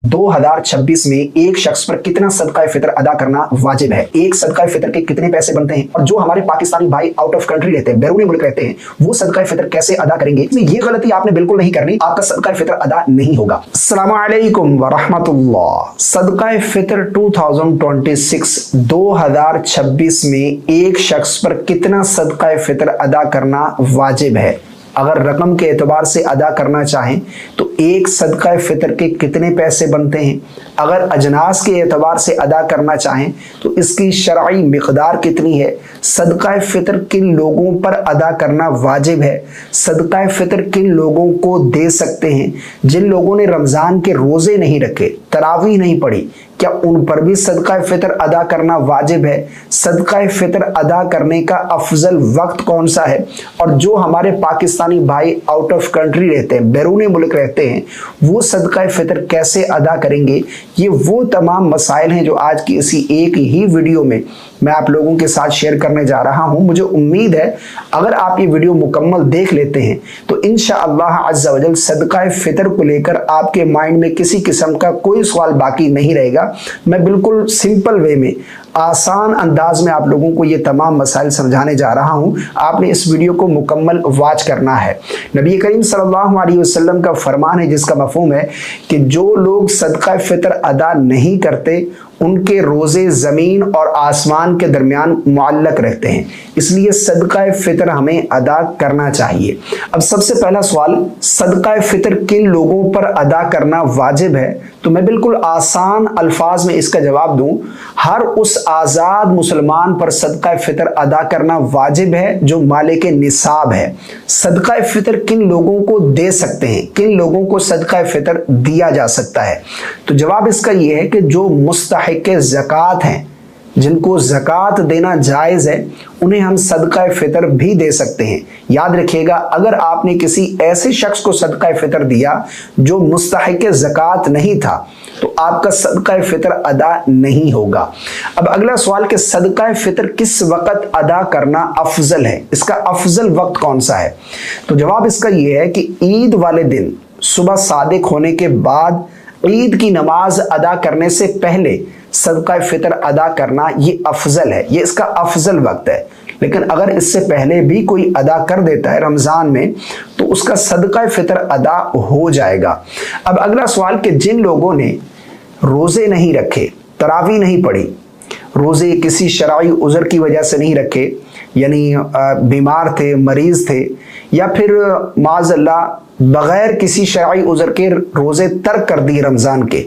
2026 में एक शख्स पर कितना सदका फितर अदा करना वाजिब है? एक सदका फितर के कितने पैसे बनते हैं? और जो हमारे पाकिस्तानी भाई आउट ऑफ कंट्री रहते हैं, बैरून मुल्क रहते हैं, वो सदका फितर कैसे अदा करेंगे? इसमें ये गलती आपने बिल्कुल नहीं करनी, आपका सदका फितर अदा नहीं होगा। अस्सलामु अलैकुम व रहमतुल्लाह। सदका फितर 2026 में एक शख्स पर कितना सदका फितर अदा करना वाजिब है? अगर रकम के एतबार से अदा करना चाहें तो एक सदका फितर के कितने पैसे बनते हैं? अगर अजनास के एतबार से अदा करना चाहें तो इसकी शरई मिक़दार कितनी है? सदका फितर किन लोगों पर अदा करना वाजिब है? सदका फितर किन लोगों को दे सकते हैं? जिन लोगों ने रमज़ान के रोज़े नहीं रखे, तरावीह नहीं पढ़ी, क्या उन पर भी सदका फितर अदा करना वाजिब है? सदका फितर अदा करने का अफजल वक्त कौन सा है? और जो हमारे पाकिस्तानी भाई आउट ऑफ कंट्री रहते हैं, बैरून मुल्क रहते हैं, वो सदका फितर कैसे अदा करेंगे? ये वो तमाम मसाइल हैं जो आज की इसी एक ही वीडियो में मैं आप लोगों के साथ शेयर करने जा रहा हूं। मुझे उम्मीद है अगर आप ये वीडियो मुकम्मल देख लेते हैं तो इंशाअल्लाह अज़्ज़ा वजल सदका फितर को लेकर आपके माइंड में किसी किस्म का कोई सवाल बाकी नहीं रहेगा। मैं बिल्कुल सिंपल वे में, आसान अंदाज में आप लोगों को ये तमाम मसाइल समझाने जा रहा हूं। आपने इस वीडियो को मुकम्मल वॉच करना है। नबी करीम सल्लल्लाहु अलैहि वसल्लम का फरमान है जिसका मफहूम है कि जो लोग सदका फितर अदा नहीं करते उनके रोजे जमीन और आसमान के दरमियान मुअल्लक रहते हैं, इसलिए सदका फितर हमें अदा करना चाहिए। अब सबसे पहला सवाल, सदका फितर किन लोगों पर अदा करना वाजिब है? तो मैं बिल्कुल आसान अल्फाज में इसका जवाब दूं, हर उस आज़ाद मुसलमान पर सदका फितर अदा करना वाजिब है जो मालिक निसाब है। सदका फितर किन लोगों को दे सकते हैं, किन लोगों को सदका फितर दिया जा सकता है? तो जवाब इसका यह है कि जो मुस्तहिक ज़कात हैं, जिनको ज़कात देना जायज़ है, उन्हें हम सदका फितर भी दे सकते हैं। याद रखिएगा, अगर आपने किसी ऐसे शख्स को सदका फितर दिया जो मुस्तहिक ज़कात नहीं था तो आपका सदका फितर अदा नहीं होगा। अब अगला सवाल कि सदका फितर किस वक़्त अदा करना अफजल है? इसका अफजल वक्त कौन सा है? तो जवाब इसका यह है कि ईद वाले दिन सुबह सादिक होने के बाद ईद की नमाज अदा करने से पहले सदका फितर अदा करना ये अफजल है, ये इसका अफजल वक्त है। लेकिन अगर इससे पहले भी कोई अदा कर देता है रमज़ान में तो उसका सदका फितर अदा हो जाएगा। अब अगला सवाल कि जिन लोगों ने रोज़े नहीं रखे, तरावी नहीं पढ़ी, रोज़े किसी शरई उज़र की वजह से नहीं रखे, यानी बीमार थे, मरीज़ थे, या फिर माज़अल्लाह बग़ैर किसी शरई उज़र के रोज़े तर्क कर दिए रमज़ान के,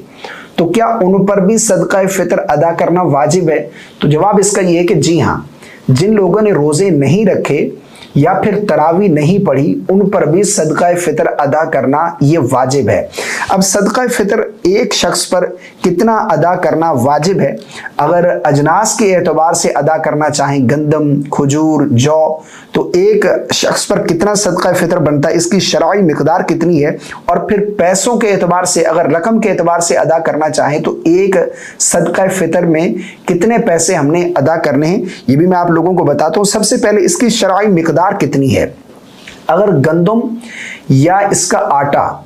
तो क्या उन पर भी सदका फितर अदा करना वाजिब है? तो जवाब इसका ये है कि जी हाँ, जिन लोगों ने रोज़े नहीं रखे या फिर तरावी नहीं पढ़ी उन पर भी सदका फितर अदा करना ये वाजिब है। अब सदका फितर एक शख्स पर कितना अदा करना वाजिब है? अगर अजनास के एतबार से अदा करना चाहें, गंदम, खजूर, जौ, तो एक शख्स पर कितना सदका फितर बनता है, इसकी शरई मिक़दार कितनी है? और फिर पैसों के एतबार से, अगर रकम के एतबार से अदा करना चाहें तो एक सदका फितर में कितने पैसे हमने अदा करने हैं, ये भी मैं आप लोगों को बताता हूँ। सबसे पहले इसकी शरई मिक़दार कितनी है? अगर गंदम या इसका आटा,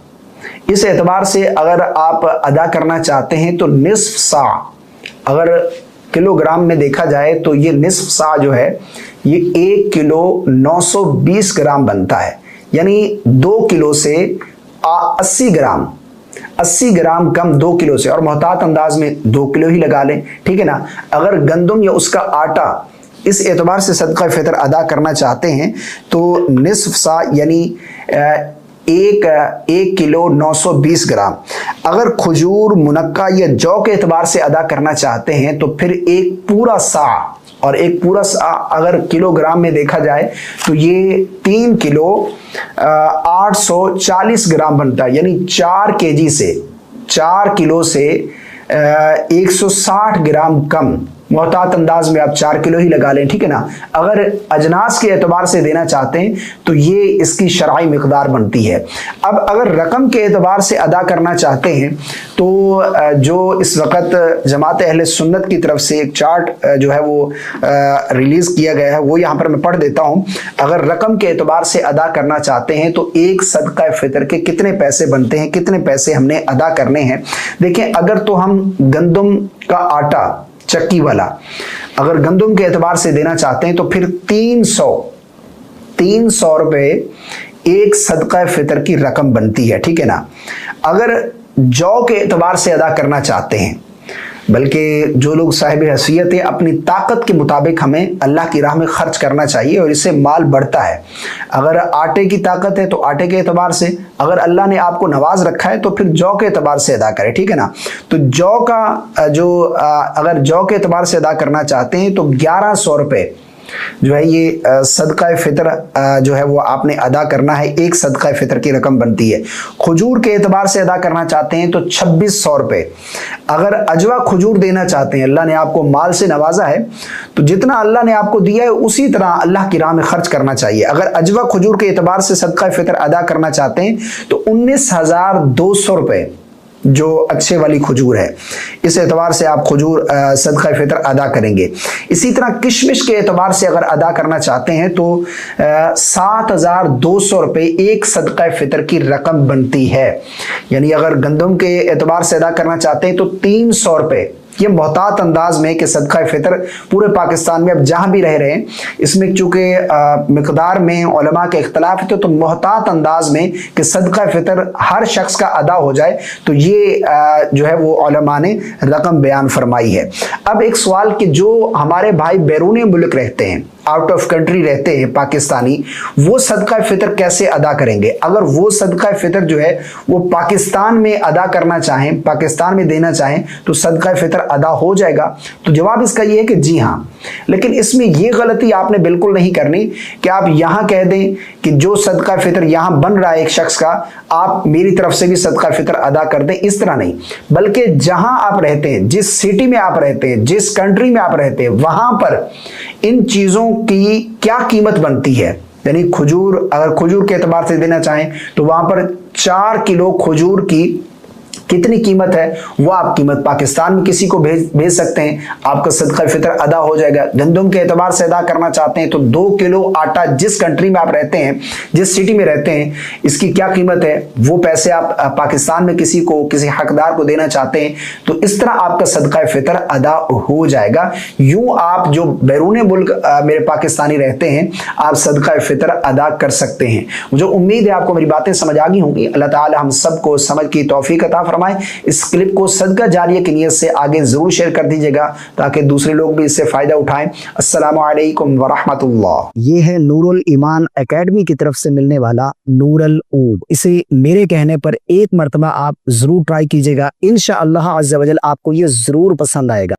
इस एतबार से अगर आप अदा करना चाहते हैं तो निस्फ सा, अगर किलोग्राम में देखा जाए तो ये निस्फ सा जो है ये 1 किलो 920 ग्राम बनता है, यानी 2 किलो से 80 ग्राम कम 2 किलो से, और मोहतात अंदाज में 2 किलो ही लगा लें, ठीक है ना। अगर गंदम या उसका आटा इस एतबार से सदका फितर अदा करना चाहते हैं तो निस्फ सा यानी 1 किलो 920 ग्राम। अगर खजूर, मुनक्का या जौ के एतबार से अदा करना चाहते हैं तो फिर एक पूरा सा, और एक पूरा सा अगर किलोग्राम में देखा जाए तो ये 3 किलो 840 ग्राम बनता है, यानी 4 किलो से 160 ग्राम कम मोहतात अंदाज में आप 4 किलो ही लगा लें, ठीक है ना। अगर अजनास के एतबार से देना चाहते हैं तो ये इसकी शरई मिकदार बनती है। अब अगर रकम के एतबार से अदा करना चाहते हैं तो जो इस वक्त जमात अहले सुन्नत की तरफ से एक चार्ट जो है वो रिलीज किया गया है, वो यहाँ पर मैं पढ़ देता हूँ। अगर रकम के एतबार से अदा करना चाहते हैं तो एक सदका फितर के कितने पैसे बनते हैं, कितने पैसे हमने अदा करने हैं। देखिए, अगर तो हम गंदम का आटा चक्की वाला अगर गंदम के एतबार से देना चाहते हैं तो फिर 300 रुपए एक सदका फितर की रकम बनती है, ठीक है ना। अगर जौ के एतबार से अदा करना चाहते हैं, बल्कि जो लोग साहिब हैसियत है, अपनी ताकत के मुताबिक हमें अल्लाह की राह में खर्च करना चाहिए और इससे माल बढ़ता है। अगर आटे की ताकत है तो आटे के एतबार से, अगर अल्लाह ने आपको नवाज रखा है तो फिर जौ के एतबार से अदा करें, ठीक है ना। तो जौ का जो अगर जौ के एतबार से अदा करना चाहते हैं तो 1100 रुपये जो है ये सदका फितर जो है वो आपने अदा करना है, एक सदका फितर की रकम बनती है। खजूर के एतबार से अदा करना चाहते हैं तो 2600 रुपये। अगर अजवा खजूर देना चाहते हैं, अल्लाह ने आपको माल से नवाजा है तो जितना अल्लाह ने आपको दिया है उसी तरह अल्लाह की राह में खर्च करना चाहिए। अगर अजवा खजूर के एतबार से सदका फितर अदा करना चाहते हैं तो 19,200 रुपये जो अच्छे वाली खजूर है, इस एतबार से आप खजूर सदका फितर अदा करेंगे। इसी तरह किशमिश के एतबार से अगर अदा करना चाहते हैं तो 7,200 रुपये एक सदका फितर की रकम बनती है। यानी अगर गंदम के एतबार से अदा करना चाहते हैं तो 300 रुपये। ये मोहतात अंदाज में कि सदका फितर पूरे पाकिस्तान में अब जहां भी रह रहे हैं, इसमें चूंकि मिकदार में उलमा के इख्तलाफ है तो मोहतात अंदाज में कि सदका फितर हर शख्स का अदा हो जाए, तो ये जो है वो उलमा ने रकम बयान फरमाई है। अब एक सवाल कि जो हमारे भाई बैरून मुल्क रहते हैं, आउट ऑफ कंट्री रहते हैं पाकिस्तानी, वो सदका फितर कैसे अदा करेंगे। अगर वो सदका फितर जो है वो पाकिस्तान में अदा करना चाहें, पाकिस्तान में देना चाहें तो सदका फितर अदा हो जाएगा। तो जवाब इसका ये है कि जी हाँ, लेकिन इसमें ये गलती आपने बिल्कुल नहीं करनी कि आप यहां कह दें कि जो सदका फितर यहां बन रहा है एक शख्स का, आप मेरी तरफ से भी सदका फितर अदा कर दें, इस तरह नहीं। बल्कि जहां आप रहते हैं, जिस सिटी में आप रहते हैं, जिस कंट्री में आप रहते हैं, वहां पर इन चीजों की क्या कीमत बनती है। यानी खजूर, अगर खजूर के एतबार से देना चाहें तो वहां पर 4 किलो खजूर की कितनी कीमत है, वो आप कीमत पाकिस्तान में किसी को भेज सकते हैं, आपका सदका फितर अदा हो जाएगा। गंदम के एतबार से अदा करना चाहते हैं तो 2 किलो आटा जिस कंट्री में आप रहते हैं, जिस सिटी में रहते हैं, इसकी क्या कीमत है, वो पैसे आप पाकिस्तान में किसी को, किसी हकदार को देना चाहते हैं, तो इस तरह आपका सदका फितर अदा हो जाएगा। यूं आप जो बैरून मुल्क मेरे पाकिस्तानी रहते हैं, आप सदका फितर अदा कर सकते हैं। मुझे उम्मीद है आपको मेरी बातें समझ आ गई होंगी। अल्लाह ताला हम सबको समझ की तौफीक अता फरमाए। इस क्लिप को सदका जारिया की नियत से आगे जरूर शेयर कर दीजिएगा ताकि दूसरे लोग भी इससे फायदा उठाएं। अस्सलामु अलैकुम व रहमतुल्लाह। ये है नूरुल ईमान एकेडमी की तरफ से मिलने वाला नूरुल ऊद। इसे मेरे कहने पर एक मर्तबा आप जरूर ट्राई कीजिएगा, इंशाअल्लाह अज़्ज़ा वजल आपको ये जरूर पसंद आएगा।